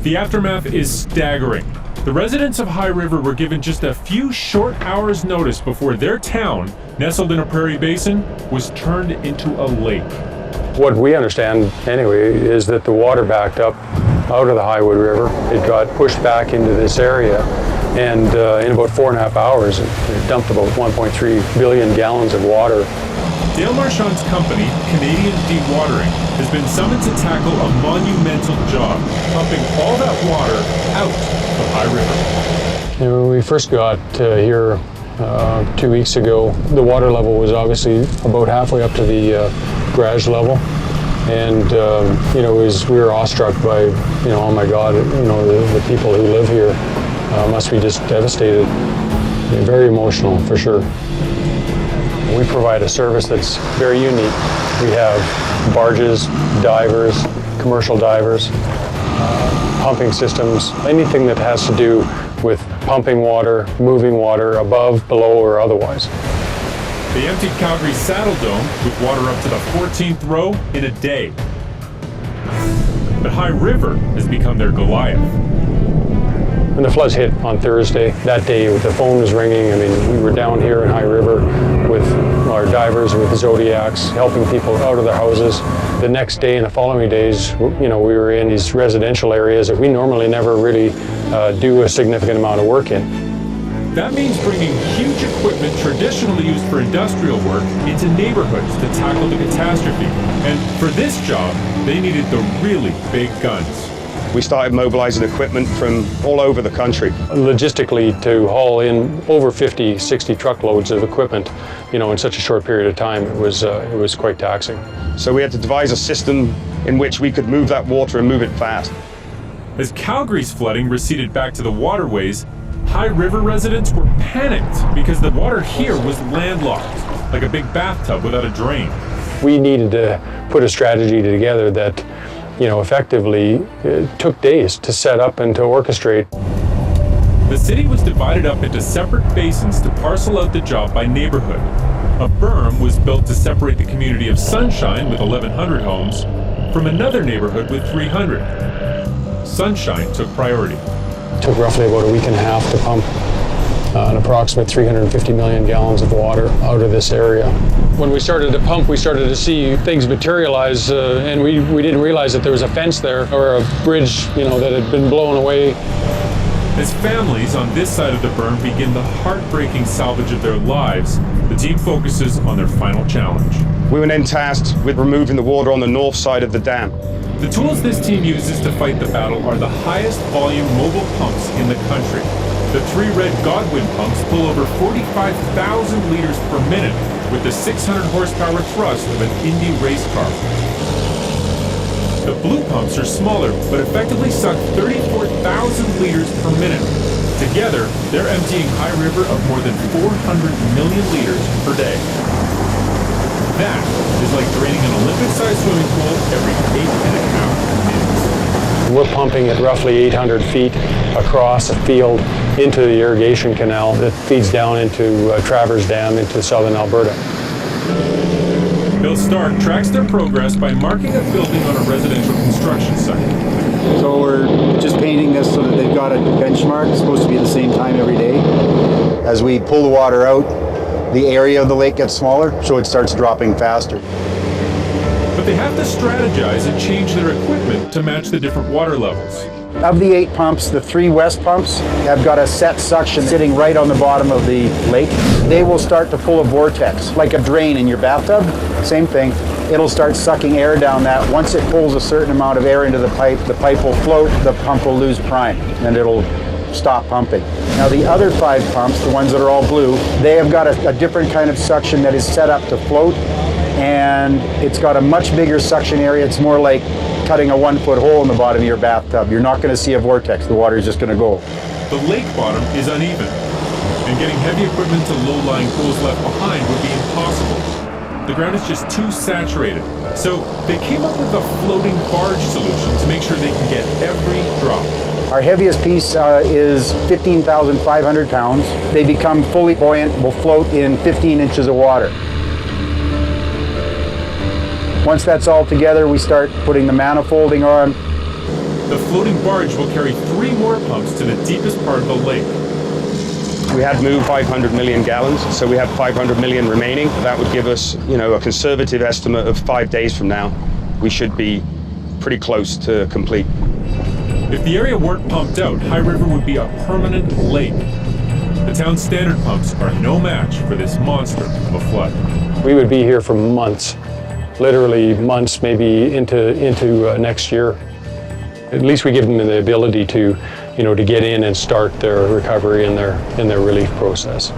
The aftermath is staggering. The residents of High River were given just a few short hours' notice before their town, nestled in a prairie basin, was turned into a lake. What we understand, anyway, is that the water backed up out of the Highwood River. It got pushed back into this area, and in about 4.5 hours, it dumped about 1.3 billion gallons of water. Dale Marchand's company, Canadian Dewatering, has been summoned to tackle a monumental job, pumping all that water out of High River. When we first got here 2 weeks ago, the water level was obviously about halfway up to the garage level, and we were awestruck by, oh my God, the people who live here must be just devastated. Very emotional, for sure. We provide a service that's very unique. We have barges, divers, commercial divers, pumping systems, anything that has to do with pumping water, moving water above, below, or otherwise. They emptied Calgary's Saddle Dome with water up to the 14th row in a day. But High River has become their Goliath. When the floods hit on Thursday, that day the phone was ringing. I mean, we were down here in High River with our divers, with Zodiacs, helping people out of their houses. The next day and the following days, we were in these residential areas that we normally never really do a significant amount of work in. That means bringing huge equipment traditionally used for industrial work into neighborhoods to tackle the catastrophe. And for this job, they needed the really big guns. We started mobilizing equipment from all over the country. Logistically, to haul in over 50, 60 truckloads of equipment, in such a short period of time, it was quite taxing. So we had to devise a system in which we could move that water and move it fast. As Calgary's flooding receded back to the waterways, High River residents were panicked because the water here was landlocked, like a big bathtub without a drain. We needed to put a strategy together that effectively it took days to set up and to orchestrate. The city was divided up into separate basins to parcel out the job by neighborhood. A berm was built to separate the community of Sunshine with 1,100 homes from another neighborhood with 300. Sunshine took priority. It took roughly about a week and a half to pump an approximate 350 million gallons of water out of this area. When we started to pump, we started to see things materialize, and we didn't realize that there was a fence there or a bridge, that had been blown away. As families on this side of the berm begin the heartbreaking salvage of their lives, the team focuses on their final challenge. We were then tasked with removing the water on the north side of the dam. The tools this team uses to fight the battle are the highest volume mobile pumps in the country. The 3 red Godwin pumps pull over 45,000 liters per minute with the 600 horsepower thrust of an Indy race car. The blue pumps are smaller, but effectively suck 34,000 liters per minute. Together, they're emptying High River of more than 400 million liters per day. That is like draining an Olympic-sized swimming pool every 8.5 minutes. We're pumping at roughly 800 feet across a field into the irrigation canal that feeds down into Travers Dam into southern Alberta. Bill Stark tracks their progress by marking a building on a residential construction site. So we're just painting this so that they've got a benchmark. It's supposed to be the same time every day. As we pull the water out, the area of the lake gets smaller, so it starts dropping faster. But they have to strategize and change their equipment to match the different water levels. Of the 8 pumps, the 3 west pumps have got a set suction sitting right on the bottom of the lake. They will start to pull a vortex, like a drain in your bathtub. Same thing. It'll start sucking air down that. Once it pulls a certain amount of air into the pipe will float, the pump will lose prime, and it'll stop pumping. Now the other 5 pumps, the ones that are all blue, they have got a different kind of suction that is set up to float, and it's got a much bigger suction area. It's more like cutting a 1-foot hole in the bottom of your bathtub. You're not going to see a vortex. The water is just going to go. The lake bottom is uneven, and getting heavy equipment to low-lying pools left behind would be impossible. The ground is just too saturated, so they came up with a floating barge solution to make sure they can get every drop. Our heaviest piece is 15,500 pounds. They become fully buoyant, will float in 15 inches of water. Once that's all together, we start putting the manifolding on. The floating barge will carry 3 more pumps to the deepest part of the lake. We had moved 500 million gallons, so we have 500 million remaining. That would give us, a conservative estimate of 5 days from now. We should be pretty close to complete. If the area weren't pumped out, High River would be a permanent lake. The town's standard pumps are no match for this monster of a flood. We would be here for months, literally months, maybe into next year. At least we give them the ability to, to get in and start their recovery and their relief process.